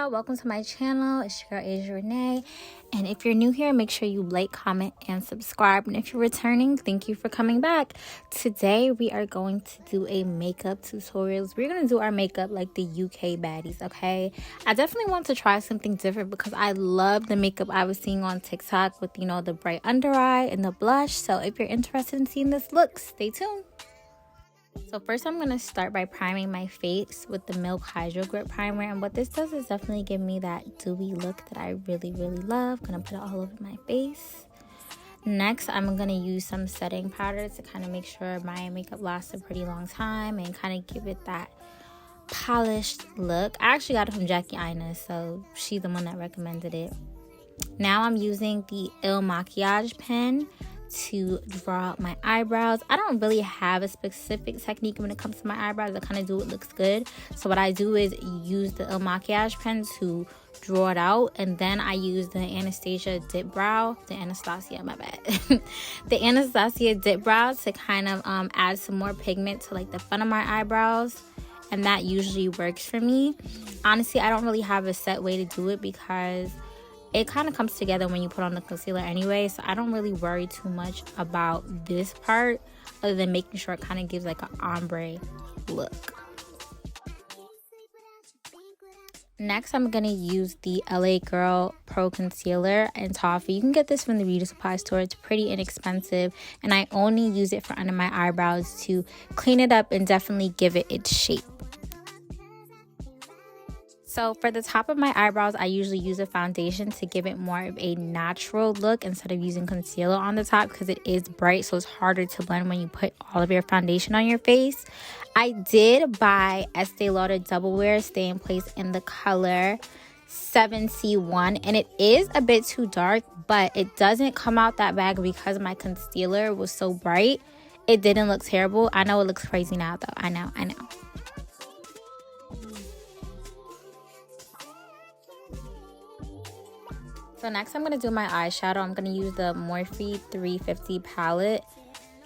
y'all, welcome to my channel. It's your girl Asia Renee, and if you're new here, make sure you like, comment, and subscribe. And if you're returning, thank you for coming back. Today we are going to do a makeup tutorials. We're going to do our makeup like the UK baddies, okay? I definitely want to try something different because I love the makeup I was seeing on TikTok with, you know, the bright under eye and the blush. So if you're interested in seeing this look, stay tuned. So first I'm going to start by priming my face with the Milk Hydrogrip primer, and what this does is definitely give me that dewy look that I really love. I'm going to put it all over my face. Next I'm going to use some setting powder to kind of make sure my makeup lasts a pretty long time and kind of give it that polished look. I actually got it from Jackie Aina, so she's the one that recommended it. Now I'm using the Makiage pen to draw out my eyebrows. I don't really have a specific technique when it comes to my eyebrows. I kind of do what looks good. So what I do is use the Makiage pen to draw it out, and then I use the Anastasia dip brow, the Anastasia dip brow to kind of add some more pigment to like the front of my eyebrows, and that usually works for me. Honestly, I don't really have a set way to do it because it kind of comes together when you put on the concealer anyway, so I don't really worry too much about this part other than making sure it kind of gives like an ombre look. Next, I'm going to use the LA Girl Pro Concealer in Toffee. You can get this from the beauty supply store. It's pretty inexpensive, and I only use it for under my eyebrows to clean it up and definitely give it its shape. So for the top of my eyebrows, I usually use a foundation to give it more of a natural look instead of using concealer on the top because it is bright, so it's harder to blend when you put all of your foundation on your face. I did buy Estée Lauder Double Wear Stay in Place in the color 7C1, and it is a bit too dark, but it doesn't come out that bad because my concealer was so bright. It didn't look terrible. I know it looks crazy now though. I know. So next I'm going to do my eyeshadow. I'm going to use the Morphe 350 palette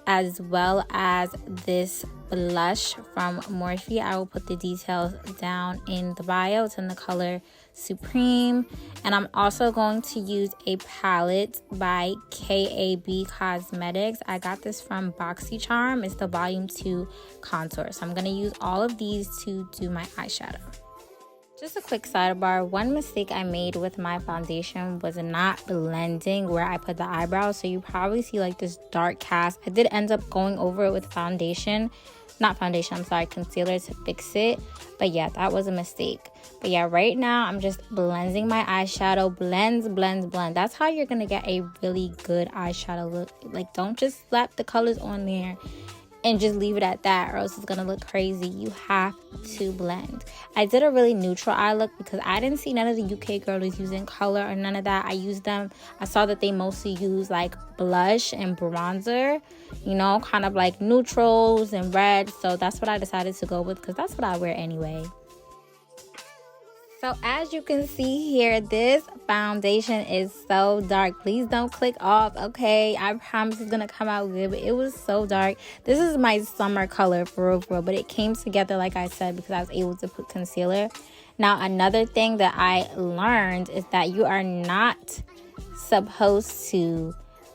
as well as this blush from Morphe. I will put the details down in the bio. It's in the color Supreme. And I'm also going to use a palette by KAB Cosmetics. I got this from BoxyCharm. It's the Volume 2 contour. So I'm going to use all of these to do my eyeshadow. Just a quick sidebar, one mistake I made with my foundation was not blending where I put the eyebrows. So you probably see like this dark cast. I did end up going over it with concealer to fix it. But yeah, that was a mistake. But yeah, right now I'm just blending my eyeshadow. Blend. That's how you're going to get a really good eyeshadow look. Like, don't just slap the colors on there and just leave it at that, or else it's gonna look crazy. You have to blend. I did a really neutral eye look because I didn't see none of the UK girlies using color or none of that. I saw that they mostly use like blush and bronzer, you know, kind of like neutrals and red. So that's what I decided to go with because that's what I wear anyway. So as you can see here, this foundation is so dark. Please don't click off, okay? I promise it's gonna come out good, but it was so dark. This is my summer color for real, but it came together like I said because I was able to put concealer. Now another thing that I learned is that you are not supposed to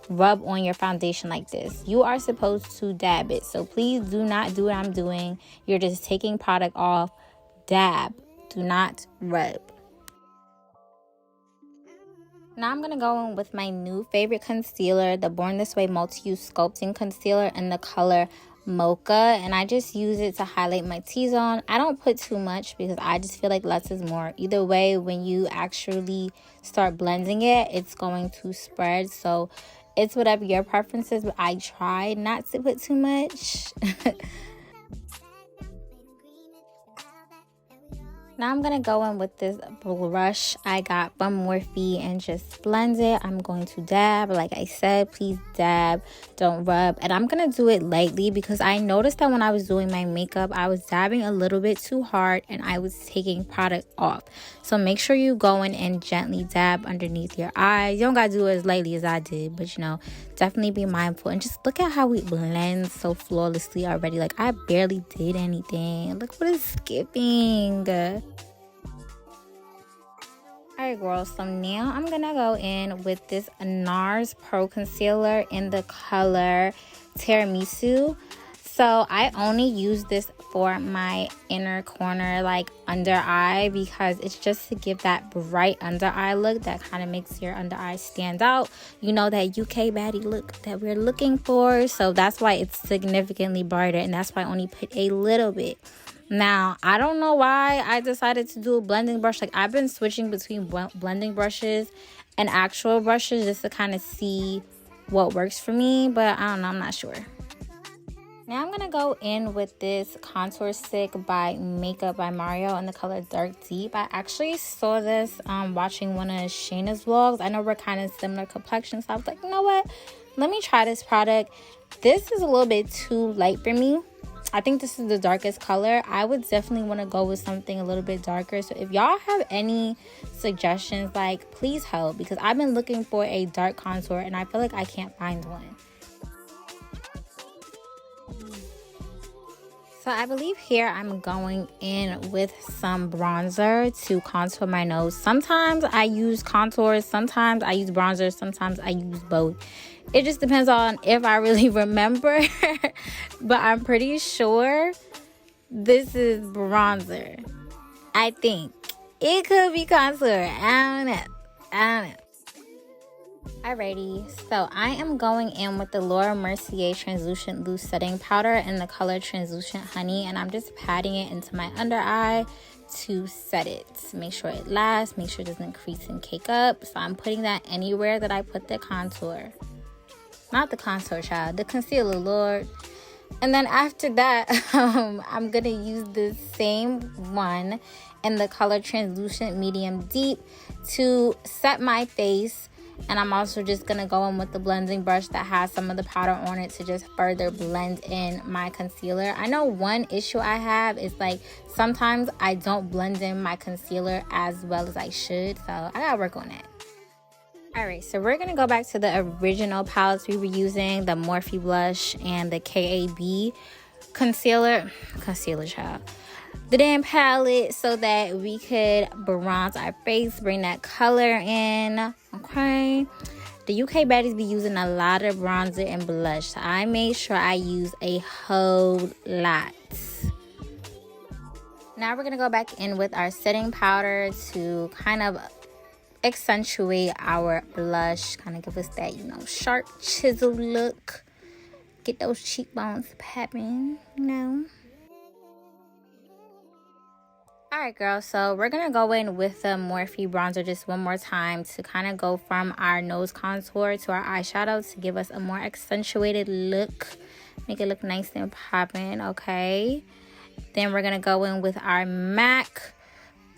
rub on your foundation like this. You are supposed to dab it. So please do not do what I'm doing. You're just taking product off, dab. Do not rub. Now I'm going to go in with my new favorite concealer, the Born This Way Multi-Use Sculpting Concealer in the color Mocha. And I just use it to highlight my T-zone. I don't put too much because I just feel like less is more. Either way, when you actually start blending it, it's going to spread. So it's whatever your preference is, but I try not to put too much. Now I'm going to go in with this brush I got from Morphe and just blend it. I'm going to dab. Like I said, please dab, don't rub. And I'm going to do it lightly because I noticed that when I was doing my makeup, I was dabbing a little bit too hard and I was taking product off. So make sure you go in and gently dab underneath your eyes. You don't got to do it as lightly as I did, but you know, definitely be mindful. And just look at how we blend so flawlessly already. Like, I barely did anything. Look what it's skipping. Alright, girls, so now I'm gonna go in with this Nars Pro Concealer in the color Tiramisu. So I only use this for my inner corner, like under eye, because it's just to give that bright under eye look that kind of makes your under eye stand out. You know, that UK baddie look that we're looking for. So that's why it's significantly brighter, and that's why I only put a little bit. Now, I don't know why I decided to do a blending brush. Like, I've been switching between blending brushes and actual brushes just to kind of see what works for me. But I don't know, I'm not sure. Now I'm going to go in with this contour stick by Makeup by Mario in the color Dark Deep. I actually saw this watching one of Shayna's vlogs. I know we're kind of similar complexions, so I was like, you know what? Let me try this product. This is a little bit too light for me. I think this is the darkest color. I would definitely want to go with something a little bit darker. So if y'all have any suggestions, like, please help, because I've been looking for a dark contour and I feel like I can't find one. So I believe here I'm going in with some bronzer to contour my nose. Sometimes I use contours, sometimes I use bronzer, sometimes I use both. It just depends on if I really remember. But I'm pretty sure this is bronzer. I think. It could be contour. I don't know. Alrighty, so I am going in with the Lauder Mercier Translucent Loose Setting Powder in the color Translucent Honey, and I'm just patting it into my under eye to set it. Make sure it lasts, make sure it doesn't crease and cake up. So I'm putting that anywhere that I put the contour. Not the contour, child, the concealer, Lord. And then after that, I'm going to use the same one in the color Translucent Medium Deep to set my face. And I'm also just going to go in with the blending brush that has some of the powder on it to just further blend in my concealer. I know one issue I have is, like, sometimes I don't blend in my concealer as well as I should. So I got to work on that. Alright, so we're going to go back to the original palettes we were using, the Morphe blush and the KAB concealer child. The damn palette, so that we could bronze our face, bring that color in. Okay, the UK baddies be using a lot of bronzer and blush, so I made sure I use a whole lot. Now we're gonna go back in with our setting powder to kind of accentuate our blush, kind of give us that, you know, sharp chisel look, get those cheekbones popping, you know. Alright, girls, so we're going to go in with the Morphe bronzer just one more time to kind of go from our nose contour to our eyeshadow to give us a more accentuated look. Make it look nice and popping, okay? Then we're going to go in with our MAC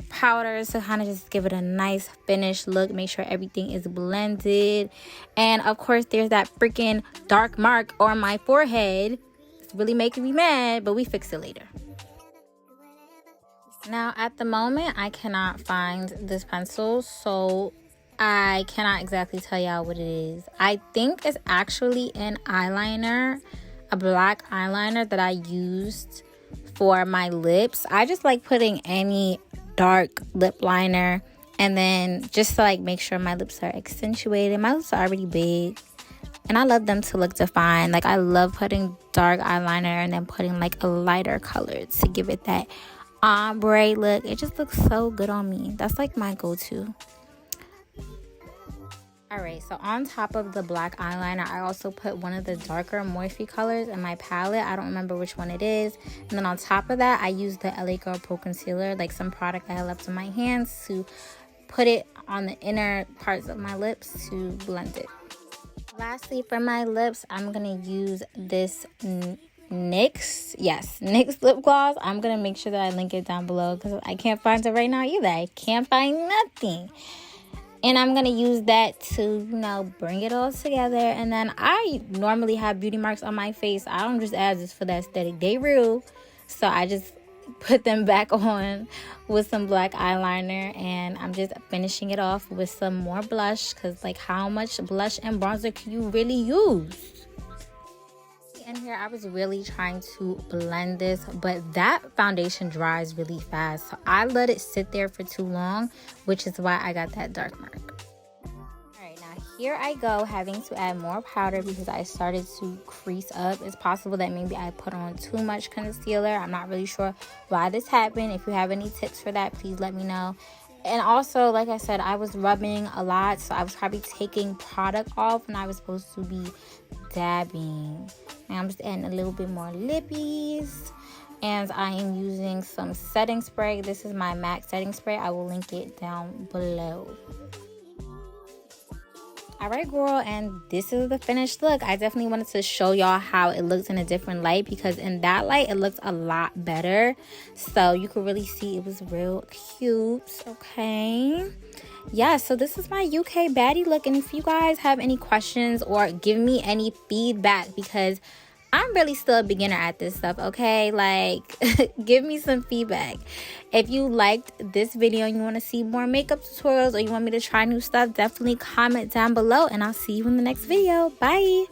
powder to kind of just give it a nice finished look. Make sure everything is blended. And, of course, there's that freaking dark mark on my forehead. It's really making me mad, but we fix it later. Now, at the moment, I cannot find this pencil, so I cannot exactly tell y'all what it is. I think it's actually an eyeliner, a black eyeliner that I used for my lips. I just like putting any dark lip liner, and then just to like make sure my lips are accentuated. My lips are already big, and I love them to look defined. Like, I love putting dark eyeliner and then putting like a lighter color to give it that ombre look. It just looks so good on me. That's like my go-to. Alright, so on top of the black eyeliner, I also put one of the darker Morphe colors in my palette. I don't remember which one it is. And then on top of that, I used the LA Girl Pro Concealer, like some product I had left in my hands, to put it on the inner parts of my lips to blend it. Lastly, for my lips, I'm going to use this NYX lip gloss. I'm gonna make sure that I link it down below because I can't find it right now either. I can't find nothing, and I'm gonna use that to, you know, bring it all together. And then I normally have beauty marks on my face. I don't just add this for the aesthetic, they real, so I just put them back on with some black eyeliner, and I'm just finishing it off with some more blush, because like, how much blush and bronzer can you really use? In here, I was really trying to blend this, but that foundation dries really fast. So I let it sit there for too long, which is why I got that dark mark. Alright, now here I go having to add more powder because I started to crease up. It's possible that maybe I put on too much concealer. I'm not really sure why this happened. If you have any tips for that, please let me know. And also, like I said, I was rubbing a lot, so I was probably taking product off when I was supposed to be dabbing. Now I'm just adding a little bit more lippies, and I am using some setting spray. This is my MAC setting spray. I will link it down below. Alright, girl, and this is the finished look. I definitely wanted to show y'all how it looks in a different light, because in that light it looks a lot better. So you could really see it was real cute. Okay, yeah, so this is my UK baddie look. And if you guys have any questions or give me any feedback, because I'm really still a beginner at this stuff, okay? Like, give me some feedback. If you liked this video and you want to see more makeup tutorials, or you want me to try new stuff, definitely comment down below, and I'll see you in the next video. Bye!